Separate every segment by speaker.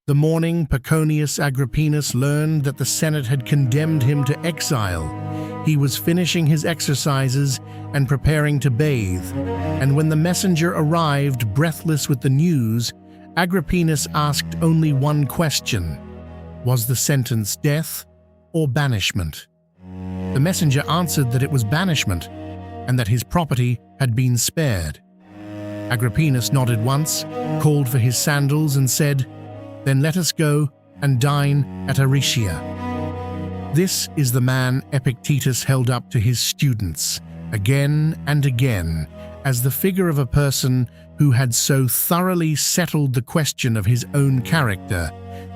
Speaker 1: The morning Paconius Agrippinus learned that the Senate had condemned him to exile, he was finishing his exercises and preparing to bathe, and when the messenger arrived breathless with the news, Agrippinus asked only one question: was the sentence death or banishment? The messenger answered that it was banishment, and that his property had been spared. Agrippinus nodded once, called for his sandals, and said, "Then let us go and dine at Aricia." This is the man Epictetus held up to his students, again and again, as the figure of a person who had so thoroughly settled the question of his own character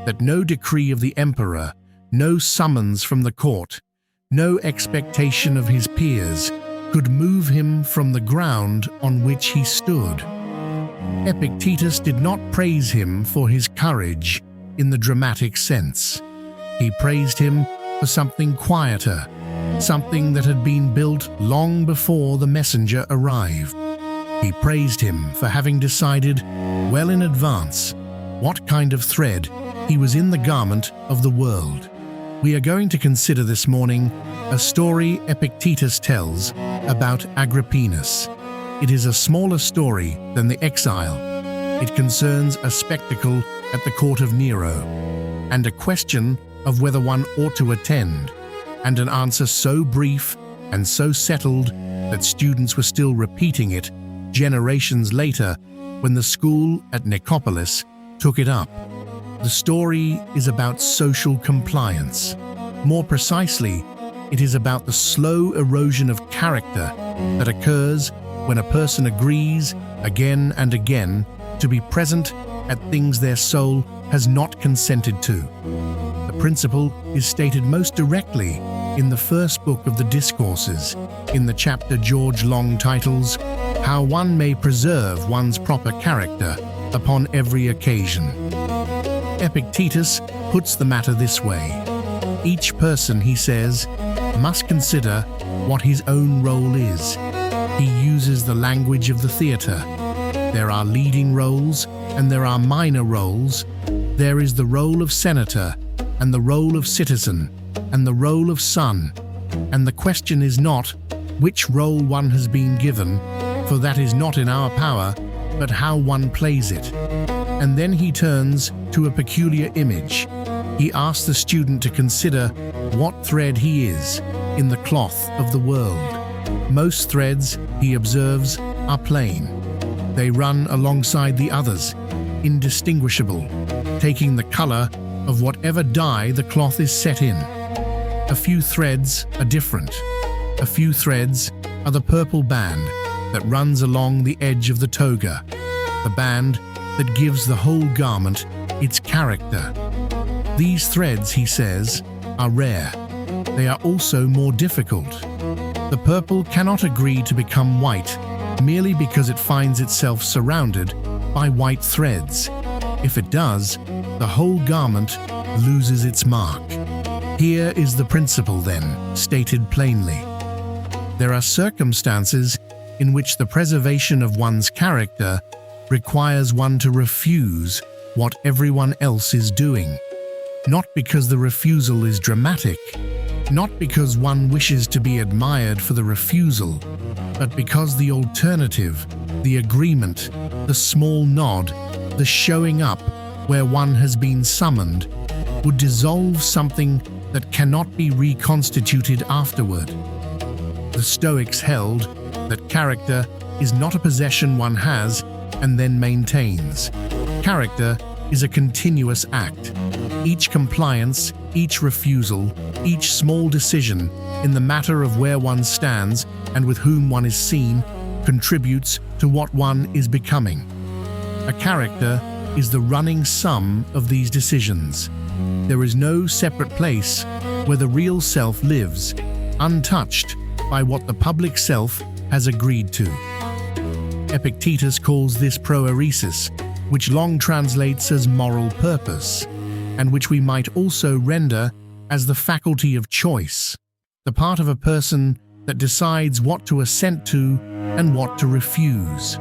Speaker 1: that no decree of the emperor, no summons from the court, no expectation of his peers could move him from the ground on which he stood. Epictetus did not praise him for his courage in the dramatic sense. He praised him for something quieter, something that had been built long before the messenger arrived. He praised him for having decided, well in advance, what kind of thread he was in the garment of the world. We are going to consider this morning a story Epictetus tells about Agrippinus. It is a smaller story than the exile. It concerns a spectacle at the court of Nero, and a question of whether one ought to attend, and an answer so brief and so settled that students were still repeating it generations later when the school at Nicopolis took it up. The story is about social compliance. More precisely, it is about the slow erosion of character that occurs when a person agrees again and again to be present at things their soul has not consented to. The principle is stated most directly in the first book of the Discourses, in the chapter George Long titles, "How One May Preserve One's Proper Character Upon Every Occasion." Epictetus puts the matter this way. Each person, he says, must consider what his own role is. He uses the language of the theatre. There are leading roles and there are minor roles. There is the role of senator and the role of citizen and the role of son. And the question is not which role one has been given, for that is not in our power, but how one plays it. And then he turns to a peculiar image. He asks the student to consider what thread he is in the cloth of the world. Most threads, he observes, are plain. They run alongside the others, indistinguishable, taking the color of whatever dye the cloth is set in. A few threads are different. A few threads are the purple band that runs along the edge of the toga, the band that gives the whole garment its character. These threads, he says, are rare. They are also more difficult. The purple cannot agree to become white merely because it finds itself surrounded by white threads. If it does, the whole garment loses its mark. Here is the principle, then, stated plainly. There are circumstances in which the preservation of one's character requires one to refuse what everyone else is doing. Not because the refusal is dramatic, not because one wishes to be admired for the refusal, but because the alternative, the agreement, the small nod, the showing up where one has been summoned, would dissolve something that cannot be reconstituted afterward. The Stoics held that character is not a possession one has and then maintains. Character is a continuous act. Each compliance, each refusal, each small decision in the matter of where one stands and with whom one is seen contributes to what one is becoming. A character is the running sum of these decisions. There is no separate place where the real self lives, untouched by what the public self has agreed to. Epictetus calls this proairesis, which Long translates as moral purpose, and which we might also render as the faculty of choice, the part of a person that decides what to assent to and what to refuse.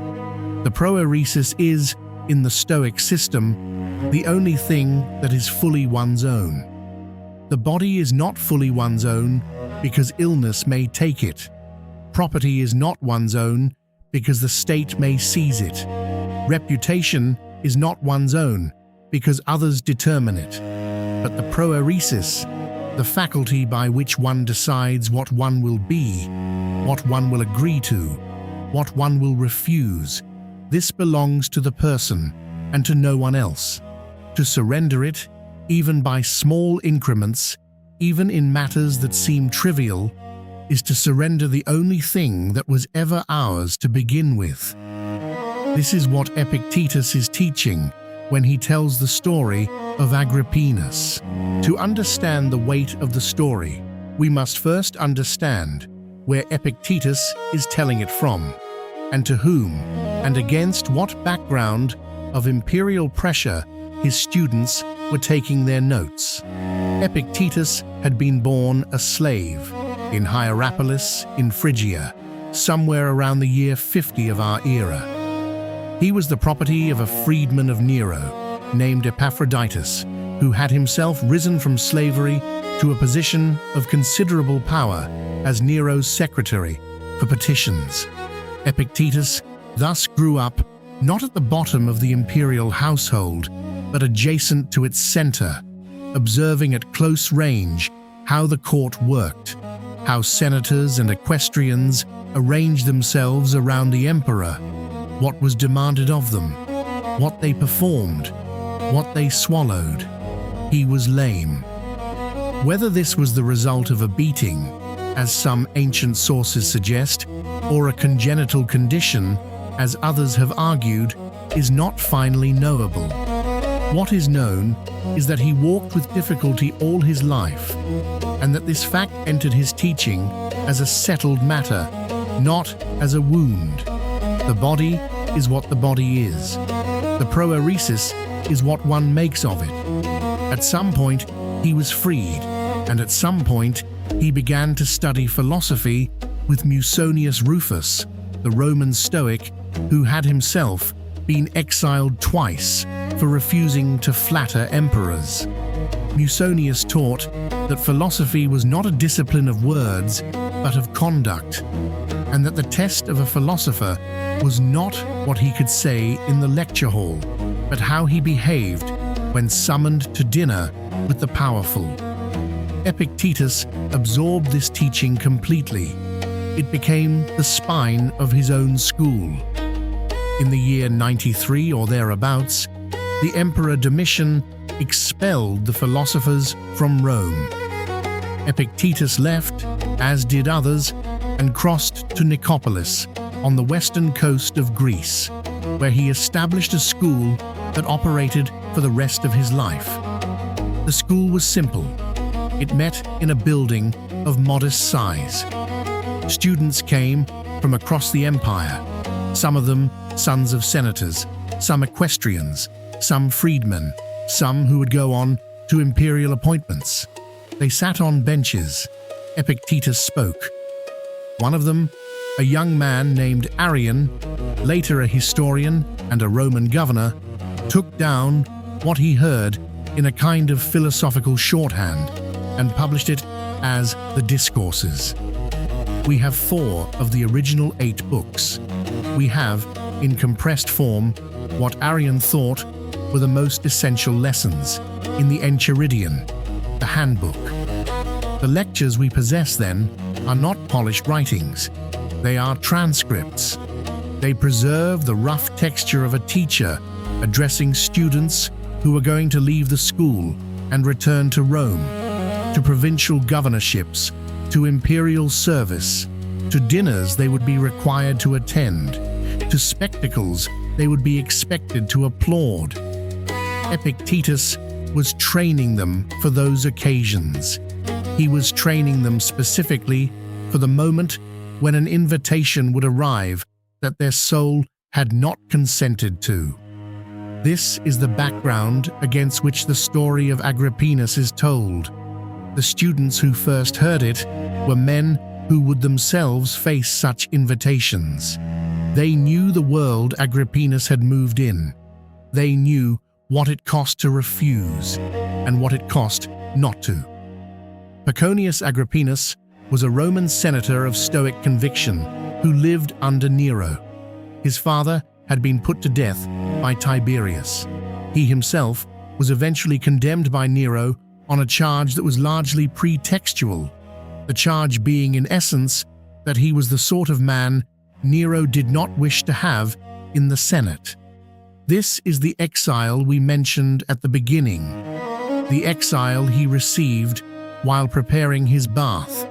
Speaker 1: The proairesis is, in the Stoic system, the only thing that is fully one's own. The body is not fully one's own because illness may take it. Property is not one's own because the state may seize it. Reputation is not one's own because others determine it. But the proeresis, the faculty by which one decides what one will be, what one will agree to, what one will refuse, this belongs to the person and to no one else. To surrender it, even by small increments, even in matters that seem trivial, is to surrender the only thing that was ever ours to begin with. This is what Epictetus is teaching when he tells the story of Agrippinus. To understand the weight of the story, we must first understand where Epictetus is telling it from, and to whom, and against what background of imperial pressure his students were taking their notes. Epictetus had been born a slave in Hierapolis in Phrygia, somewhere around the year 50 of our era. He was the property of a freedman of Nero named Epaphroditus, who had himself risen from slavery to a position of considerable power as Nero's secretary for petitions. Epictetus thus grew up not at the bottom of the imperial household, but adjacent to its center, observing at close range how the court worked, how senators and equestrians arranged themselves around the emperor, what was demanded of them, what they performed, what they swallowed. He was lame. Whether this was the result of a beating, as some ancient sources suggest, or a congenital condition, as others have argued, is not finally knowable. What is known is that he walked with difficulty all his life, and that this fact entered his teaching as a settled matter, not as a wound. The body is what the body is. The proeresis is what one makes of it. At some point, he was freed, and at some point, he began to study philosophy with Musonius Rufus, the Roman Stoic, who had himself been exiled twice for refusing to flatter emperors. Musonius taught that philosophy was not a discipline of words, but of conduct, and that the test of a philosopher was not what he could say in the lecture hall, but how he behaved when summoned to dinner with the powerful. Epictetus absorbed this teaching completely. It became the spine of his own school. In the year 93 or thereabouts, the Emperor Domitian expelled the philosophers from Rome. Epictetus left, as did others, and crossed to Nicopolis on the western coast of Greece, where he established a school that operated for the rest of his life. The school was simple. It met in a building of modest size. Students came from across the empire, some of them sons of senators, some equestrians, some freedmen, some who would go on to imperial appointments. They sat on benches. Epictetus spoke. One of them, a young man named Arrian, later a historian and a Roman governor, took down what he heard in a kind of philosophical shorthand and published it as the Discourses. We have 4 of the original 8 books. We have, in compressed form, what Arrian thought were the most essential lessons in the Enchiridion, the handbook. The lectures we possess, then, are not polished writings. They are transcripts. They preserve the rough texture of a teacher addressing students who are going to leave the school and return to Rome, to provincial governorships, to imperial service, to dinners they would be required to attend, to spectacles they would be expected to applaud. Epictetus was training them for those occasions. He was training them specifically for the moment when an invitation would arrive that their soul had not consented to. This is the background against which the story of Agrippinus is told. The students who first heard it were men who would themselves face such invitations. They knew the world Agrippinus had moved in. They knew what it cost to refuse and what it cost not to. Paconius Agrippinus was a Roman senator of Stoic conviction who lived under Nero. His father had been put to death by Tiberius. He himself was eventually condemned by Nero on a charge that was largely pretextual, the charge being in essence that he was the sort of man Nero did not wish to have in the Senate. This is the exile we mentioned at the beginning, the exile he received while preparing his bath,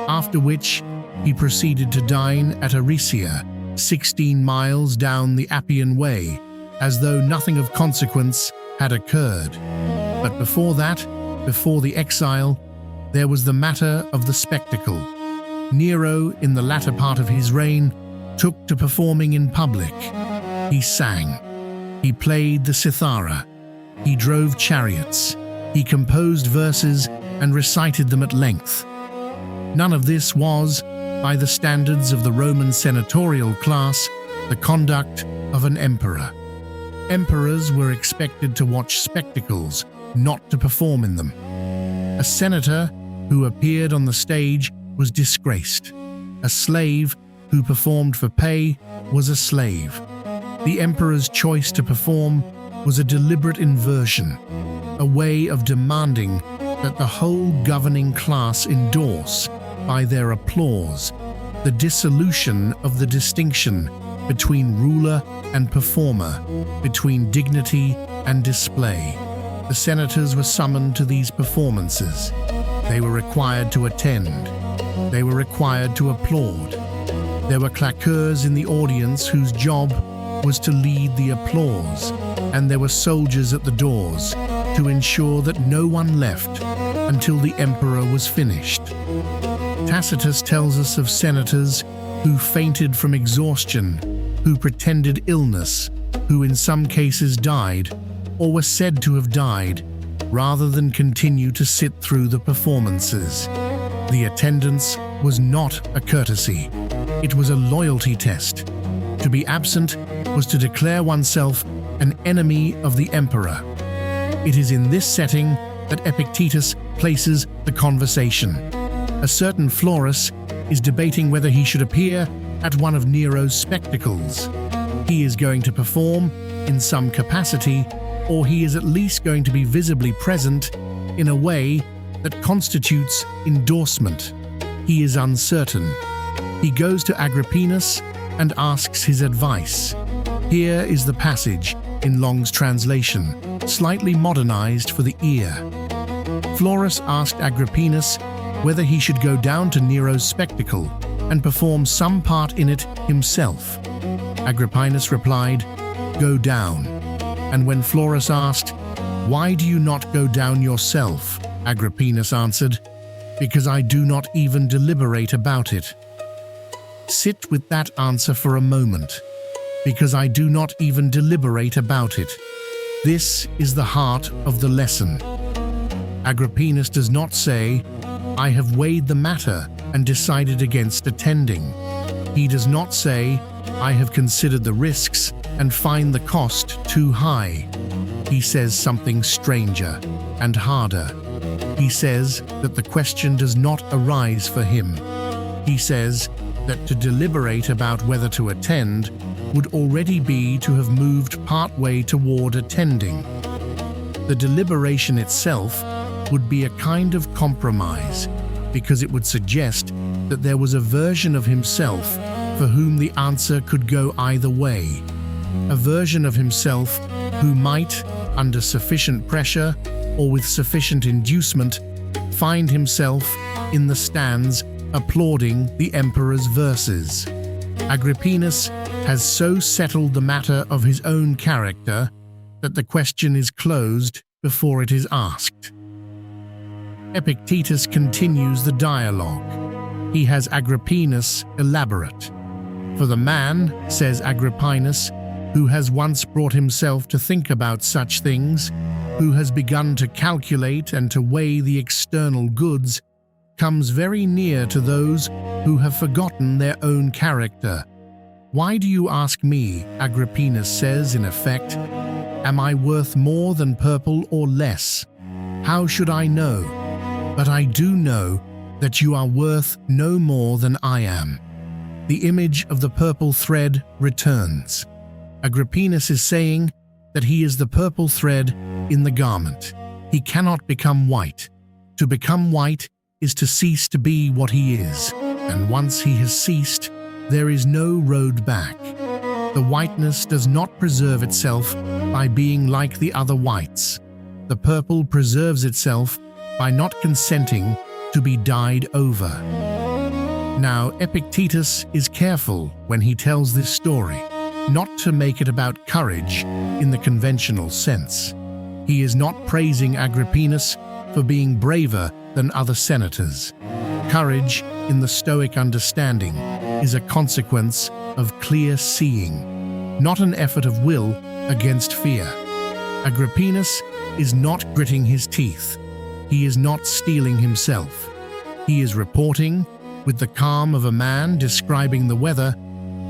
Speaker 1: after which he proceeded to dine at Aricia, 16 miles down the Appian Way, as though nothing of consequence had occurred. But before that, before the exile, there was the matter of the spectacle. Nero, in the latter part of his reign, took to performing in public. He sang. He played the cithara. He drove chariots. He composed verses and recited them at length. None of this was, by the standards of the Roman senatorial class, the conduct of an emperor. Emperors were expected to watch spectacles, not to perform in them. A senator who appeared on the stage was disgraced. A slave who performed for pay was a slave. The emperor's choice to perform was a deliberate inversion, a way of demanding that the whole governing class endorse, by their applause, the dissolution of the distinction between ruler and performer, between dignity and display. The senators were summoned to these performances. They were required to attend. They were required to applaud. There were claqueurs in the audience whose job was to lead the applause, and there were soldiers at the doors to ensure that no one left until the emperor was finished. Tacitus tells us of senators who fainted from exhaustion, who pretended illness, who in some cases died, or were said to have died, rather than continue to sit through the performances. The attendance was not a courtesy. It was a loyalty test. To be absent was to declare oneself an enemy of the emperor. It is in this setting that Epictetus places the conversation. A certain Florus is debating whether he should appear at one of Nero's spectacles. He is going to perform in some capacity, or he is at least going to be visibly present in a way that constitutes endorsement. He is uncertain. He goes to Agrippinus and asks his advice. Here is the passage in Long's translation, slightly modernized for the ear. Florus asked Agrippinus whether he should go down to Nero's spectacle and perform some part in it himself. Agrippinus replied, "Go down." And when Florus asked, "Why do you not go down yourself?" Agrippinus answered, "Because I do not even deliberate about it." Sit with that answer for a moment. Because I do not even deliberate about it. This is the heart of the lesson. Agrippinus does not say, "I have weighed the matter and decided against attending." He does not say, "I have considered the risks and find the cost too high." He says something stranger and harder. He says that the question does not arise for him. He says that to deliberate about whether to attend would already be to have moved partway toward attending. The deliberation itself would be a kind of compromise, because it would suggest that there was a version of himself for whom the answer could go either way, a version of himself who might, under sufficient pressure or with sufficient inducement, find himself in the stands applauding the emperor's verses. Agrippinus has so settled the matter of his own character that the question is closed before it is asked. Epictetus continues the dialogue. He has Agrippinus elaborate. "For the man," says Agrippinus, "who has once brought himself to think about such things, who has begun to calculate and to weigh the external goods, comes very near to those who have forgotten their own character." "Why do you ask me?" Agrippinus says in effect. Am I worth more than purple or less? How should I know? But I do know that you are worth no more than I am. The image of the purple thread returns. Agrippinus is saying that he is the purple thread in the garment. He cannot become white. To become white is to cease to be what he is, and once he has ceased, there is no road back. The whiteness does not preserve itself by being like the other whites. The purple preserves itself by not consenting to be dyed over. Now, Epictetus is careful when he tells this story, not to make it about courage in the conventional sense. He is not praising Agrippinus for being braver than other senators. Courage, in the Stoic understanding, is a consequence of clear seeing, not an effort of will against fear. Agrippinus is not gritting his teeth. He is not steeling himself. He is reporting, with the calm of a man describing the weather,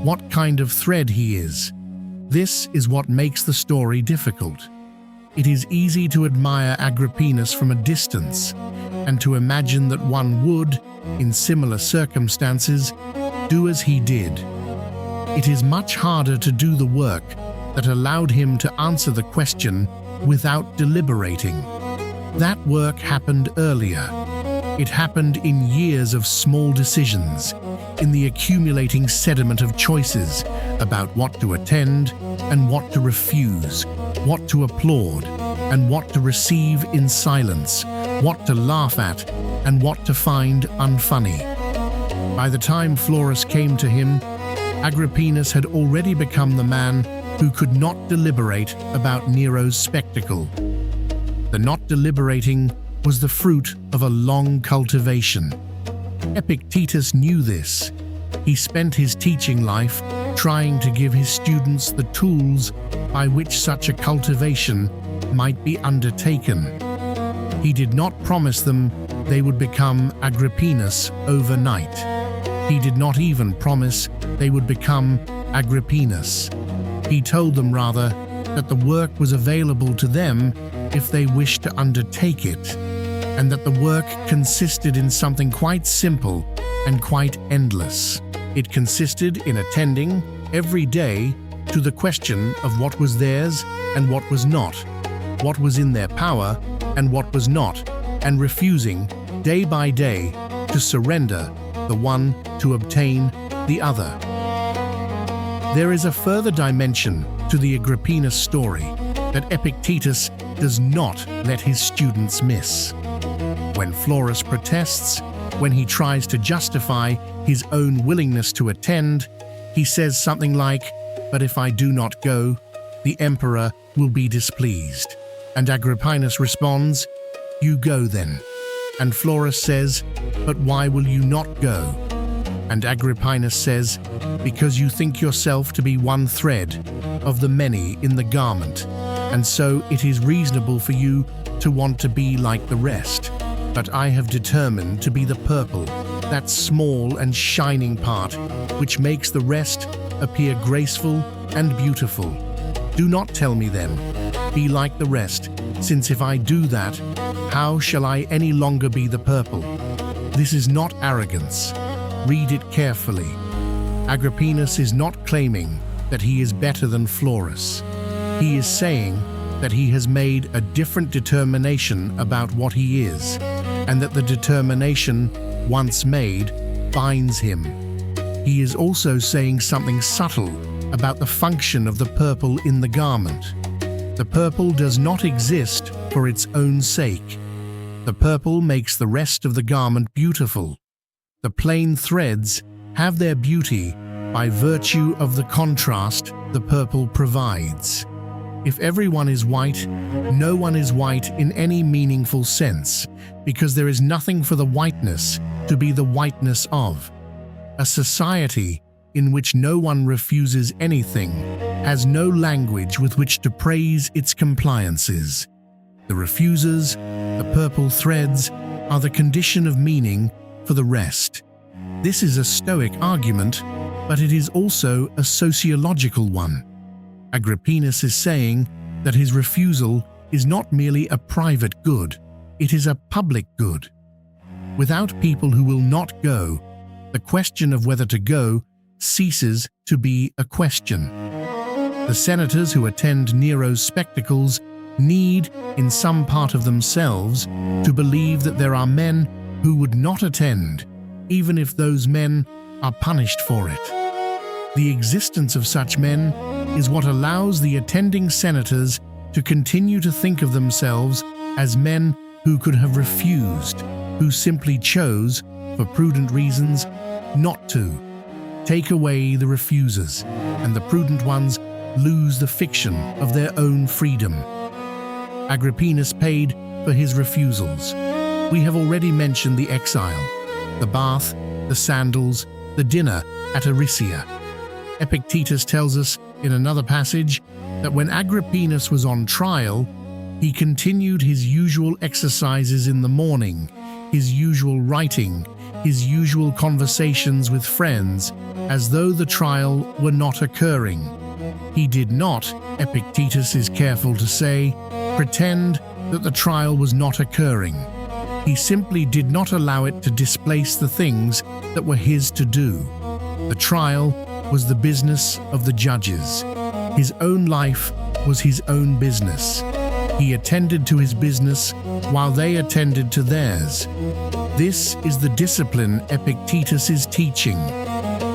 Speaker 1: what kind of thread he is. This is what makes the story difficult. It is easy to admire Agrippinus from a distance and to imagine that one would, in similar circumstances, do as he did. It is much harder to do the work that allowed him to answer the question without deliberating. That work happened earlier. It happened in years of small decisions, in the accumulating sediment of choices about what to attend and what to refuse, what to applaud and what to receive in silence, what to laugh at and what to find unfunny. By the time Florus came to him, Agrippinus had already become the man who could not deliberate about Nero's spectacle. The not deliberating was the fruit of a long cultivation. Epictetus knew this. He spent his teaching life trying to give his students the tools by which such a cultivation might be undertaken. He did not promise them they would become Agrippinus overnight. He did not even promise they would become Agrippinus. He told them rather that the work was available to them if they wished to undertake it, and that the work consisted in something quite simple and quite endless. It consisted in attending every day to the question of what was theirs and what was not, what was in their power and what was not, and refusing, day by day, to surrender the one to obtain the other. There is a further dimension to the Agrippinus story that Epictetus does not let his students miss. When Florus protests, when he tries to justify his own willingness to attend, he says something like, "But if I do not go, the emperor will be displeased." And Agrippinus responds, "You go then." And Florus says, "But why will you not go?" And Agrippinus says, "Because you think yourself to be one thread of the many in the garment, and so it is reasonable for you to want to be like the rest. But I have determined to be the purple, that small and shining part which makes the rest appear graceful and beautiful. Do not tell me then, be like the rest, since if I do that, how shall I any longer be the purple? This is not arrogance. Read it carefully. Agrippinus is not claiming that he is better than Florus. He is saying that he has made a different determination about what he is, and that the determination, once made, binds him. He is also saying something subtle about the function of the purple in the garment. The purple does not exist for its own sake. The purple makes the rest of the garment beautiful. The plain threads have their beauty by virtue of the contrast the purple provides. If everyone is white, no one is white in any meaningful sense, because there is nothing for the whiteness to be the whiteness of. A society in which no one refuses anything has no language with which to praise its compliances. The refusers, the purple threads, are the condition of meaning for the rest. This is a Stoic argument, but it is also a sociological one. Agrippinus is saying that his refusal is not merely a private good, it is a public good. Without people who will not go, the question of whether to go ceases to be a question. The senators who attend Nero's spectacles need, in some part of themselves, to believe that there are men who would not attend, even if those men are punished for it. The existence of such men is what allows the attending senators to continue to think of themselves as men who could have refused, who simply chose, for prudent reasons, not to. Take away the refusers, and the prudent ones lose the fiction of their own freedom. Agrippinus paid for his refusals. We have already mentioned the exile, the bath, the sandals, the dinner at Erysia. Epictetus tells us in another passage that when Agrippinus was on trial, he continued his usual exercises in the morning, his usual writing, his usual conversations with friends, as though the trial were not occurring. He did not, Epictetus is careful to say, pretend that the trial was not occurring. He simply did not allow it to displace the things that were his to do. The trial was the business of the judges. His own life was his own business. He attended to his business while they attended to theirs. This is the discipline Epictetus is teaching.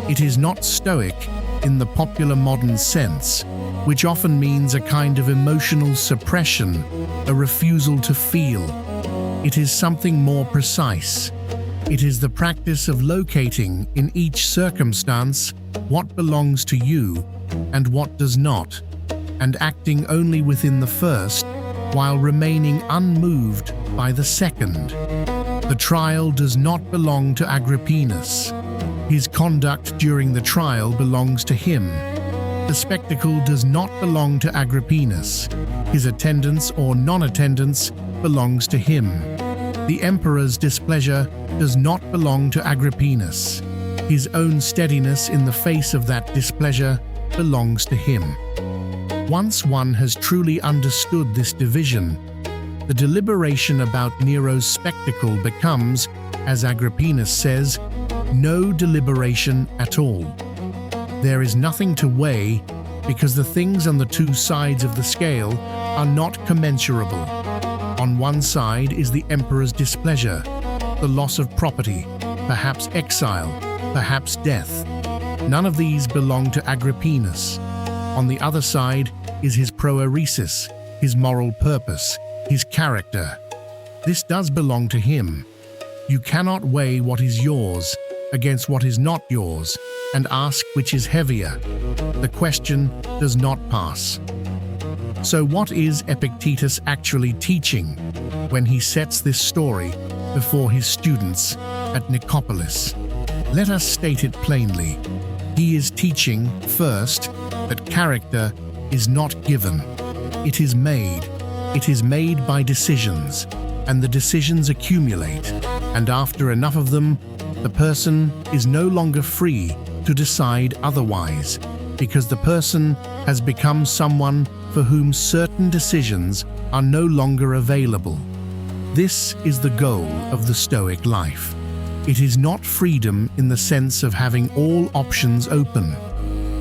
Speaker 1: It is not stoic in the popular modern sense, which often means a kind of emotional suppression, a refusal to feel. It is something more precise. It is the practice of locating in each circumstance what belongs to you and what does not, and acting only within the first while remaining unmoved by the second. The trial does not belong to Agrippinus. His conduct during the trial belongs to him. The spectacle does not belong to Agrippinus. His attendance or non-attendance belongs to him. The emperor's displeasure does not belong to Agrippinus. His own steadiness in the face of that displeasure belongs to him. Once one has truly understood this division, the deliberation about Nero's spectacle becomes, as Agrippinus says, no deliberation at all. There is nothing to weigh because the things on the two sides of the scale are not commensurable. On one side is the emperor's displeasure, the loss of property, perhaps exile, perhaps death. None of these belong to Agrippinus. On the other side is his proeresis, his moral purpose, his character. This does belong to him. You cannot weigh what is yours against what is not yours and ask which is heavier. The question does not pass. So what is Epictetus actually teaching when he sets this story before his students at Nicopolis? Let us state it plainly. He is teaching, first, that character is not given. It is made. It is made by decisions, and the decisions accumulate, and after enough of them, the person is no longer free to decide otherwise, because the person has become someone for whom certain decisions are no longer available. This is the goal of the Stoic life. It is not freedom in the sense of having all options open.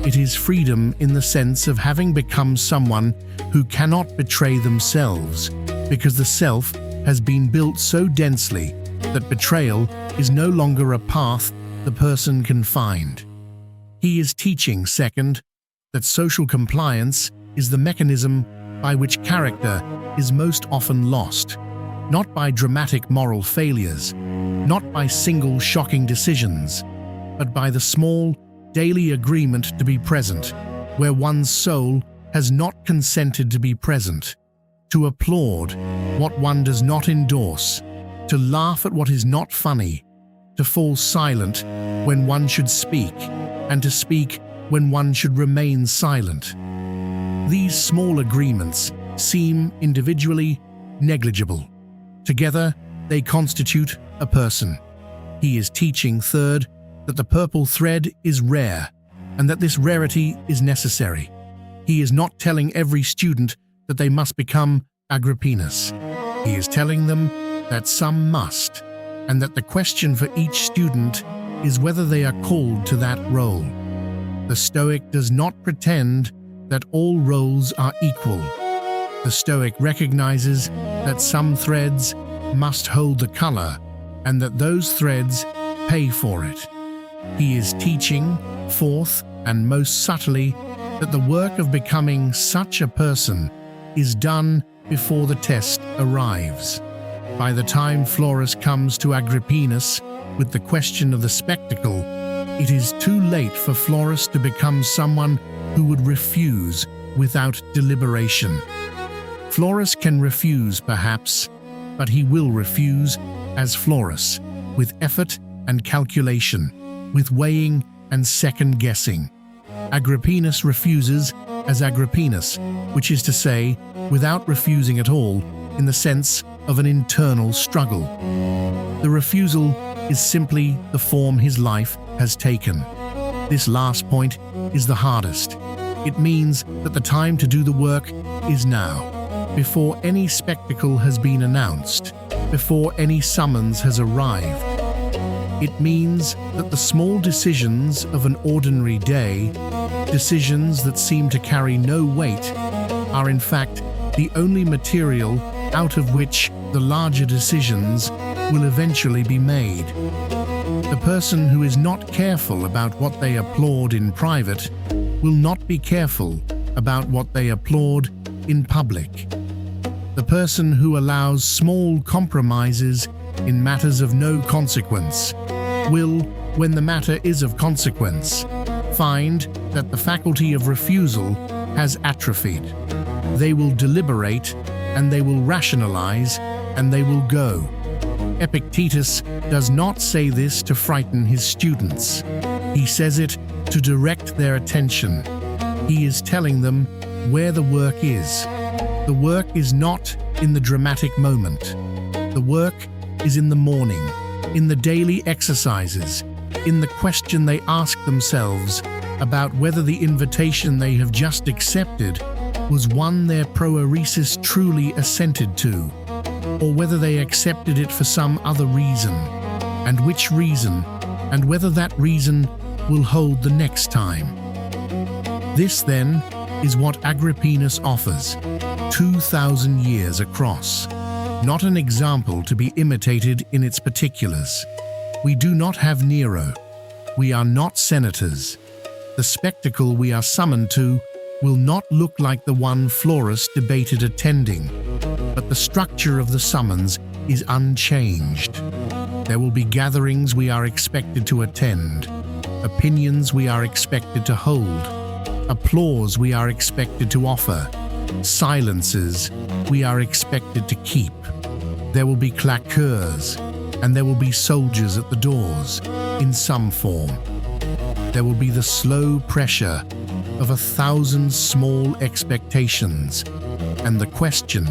Speaker 1: It is freedom in the sense of having become someone who cannot betray themselves, because the self has been built so densely that betrayal is no longer a path the person can find. He is teaching, second, that social compliance is the mechanism by which character is most often lost, not by dramatic moral failures, not by single shocking decisions, but by the small, daily agreement to be present, where one's soul has not consented to be present, to applaud what one does not endorse, to laugh at what is not funny, to fall silent when one should speak, and to speak when one should remain silent. These small agreements seem individually negligible. Together, they constitute a person. He is teaching, third, that the purple thread is rare, and that this rarity is necessary. He is not telling every student that they must become Agrippinus. He is telling them that some must, and that the question for each student is whether they are called to that role. The Stoic does not pretend that all roles are equal. The Stoic recognizes that some threads must hold the color, and that those threads pay for it. He is teaching, fourth and most subtly, that the work of becoming such a person is done before the test arrives. By the time Florus comes to Agrippinus with the question of the spectacle, it is too late for Florus to become someone who would refuse without deliberation. Florus can refuse, perhaps, but he will refuse as Florus, with effort and calculation, with weighing and second-guessing. Agrippinus refuses as Agrippinus, which is to say, without refusing at all, in the sense of an internal struggle. The refusal is simply the form his life has taken. This last point is the hardest. It means that the time to do the work is now, before any spectacle has been announced, before any summons has arrived. It means that the small decisions of an ordinary day, decisions that seem to carry no weight, are in fact the only material out of which the larger decisions will eventually be made. The person who is not careful about what they applaud in private will not be careful about what they applaud in public. The person who allows small compromises in matters of no consequence will, when the matter is of consequence, find that the faculty of refusal has atrophied. They will deliberate, and they will rationalize, and they will go. Epictetus does not say this to frighten his students. He says it to direct their attention. He is telling them where the work is. The work is not in the dramatic moment. The work is in the morning, in the daily exercises, in the question they ask themselves about whether the invitation they have just accepted was one their proeresis truly assented to, or whether they accepted it for some other reason, and which reason, and whether that reason will hold the next time. This, then, is what Agrippinus offers, 2,000 years across, not an example to be imitated in its particulars. We do not have Nero. We are not senators. The spectacle we are summoned to will not look like the one Florus debated attending, but the structure of the summons is unchanged. There will be gatherings we are expected to attend, opinions we are expected to hold, applause we are expected to offer, silences we are expected to keep. There will be claqueurs, and there will be soldiers at the doors, in some form. There will be the slow pressure of 1,000 small expectations, and the question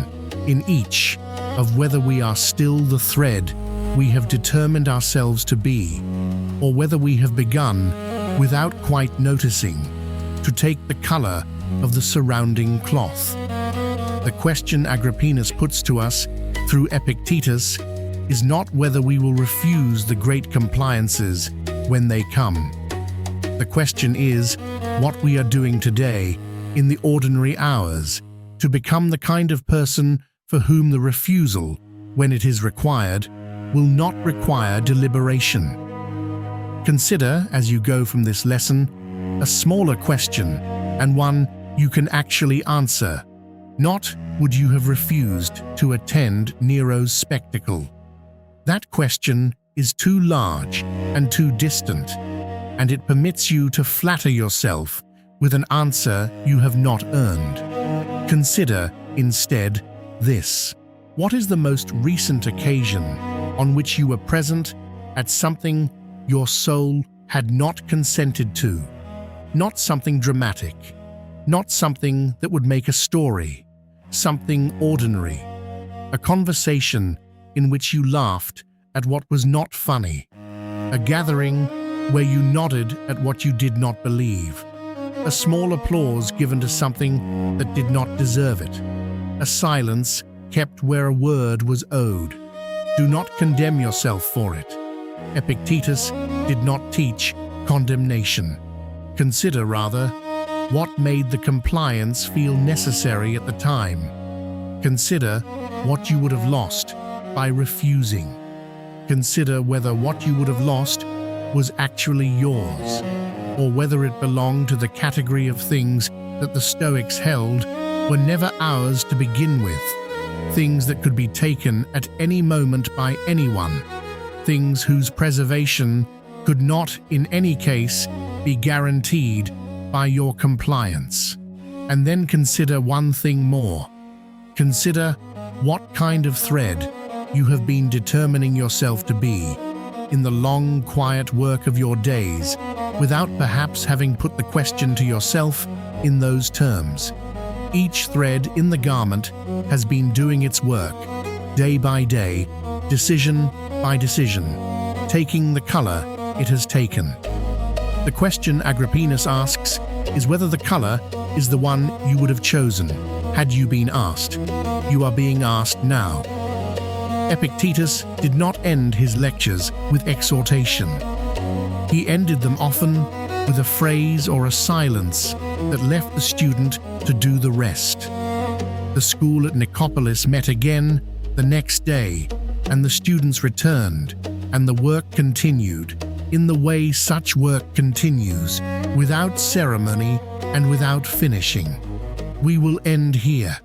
Speaker 1: in each of whether we are still the thread we have determined ourselves to be, or whether we have begun, without quite noticing, to take the color of the surrounding cloth. The question Agrippinus puts to us through Epictetus is not whether we will refuse the great compliances when they come. The question is what we are doing today in the ordinary hours to become the kind of person for whom the refusal, when it is required, will not require deliberation. Consider, as you go from this lesson, a smaller question, and one you can actually answer. Not would you have refused to attend Nero's spectacle. That question is too large and too distant, and it permits you to flatter yourself with an answer you have not earned. Consider, instead, this. What is the most recent occasion on which you were present at something your soul had not consented to? Not something dramatic, not something that would make a story, something ordinary, a conversation in which you laughed at what was not funny, a gathering where you nodded at what you did not believe, a small applause given to something that did not deserve it. a silence kept where a word was owed. Do not condemn yourself for it. Epictetus did not teach condemnation. Consider, rather, what made the compliance feel necessary at the time. Consider what you would have lost by refusing. Consider whether what you would have lost was actually yours, or whether it belonged to the category of things that the Stoics held were never ours to begin with, things that could be taken at any moment by anyone, things whose preservation could not, in any case, be guaranteed by your compliance. And then consider one thing more. Consider what kind of thread you have been determining yourself to be in the long, quiet work of your days, without perhaps having put the question to yourself in those terms. Each thread in the garment has been doing its work, day by day, decision by decision, taking the color it has taken. The question Agrippinus asks is whether the color is the one you would have chosen had you been asked. You are being asked now. Epictetus did not end his lectures with exhortation. He ended them often with a phrase or a silence that left the student to do the rest. The school at Nicopolis met again the next day, and the students returned, and the work continued, in the way such work continues, without ceremony and without finishing. We will end here.